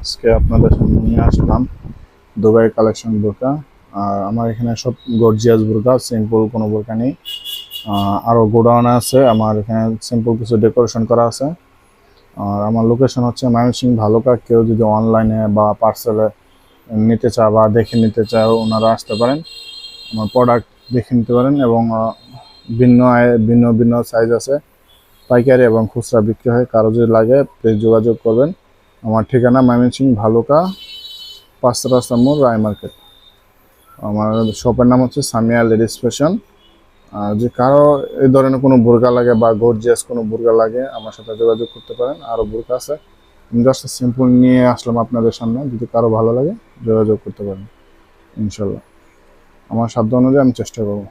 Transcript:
আজকে আপনাদের সামনে নিয়ে আসলাম দুবাই কালেকশন বোরকা। আর আমার এখানে সব গর্জিয়াস বোরকা, সিম্পল কোনো বোরকা নেই। আরও গোডাউন আছে, আমার এখানে সিম্পল কিছু ডেকোরেশন করা আছে। আর আমার লোকেশন হচ্ছে ময়মনসিংহ ভালুকা। কেউ যদি অনলাইনে বা পার্সেলে নিতে চায় বা দেখে নিতে চায়, ওনারা আসতে পারেন, আমার প্রোডাক্ট দেখে নিতে পারেন। এবং ভিন্ন ভিন্ন সাইজ আছে, পাইকারি এবং খুচরা বিক্রি হয়। কারো যদি লাগে প্লিজ যোগাযোগ করবেন। আমার ঠিকানা ময়মনসিংহ ভালুকা, 5 রাস্তা মোড়, রায় মার্কেট। আমার শপের নাম হচ্ছে সামিয়া লেডিস ফ্যাশন। যে কারো এই ধরনের কোনো বোরকা লাগে বা গর্জিয়াস কোনো বোরকা লাগে, আমার সাথে যোগাযোগ করতে পারেন। আরও বোরকা আছে, আমি জাস্ট সিম্পল নিয়ে আসলাম আপনাদের সামনে। যদি কারো ভালো লাগে যোগাযোগ করতে পারেন, ইনশাল্লাহ আমার সাধ্য অনুযায়ী আমি চেষ্টা করবো।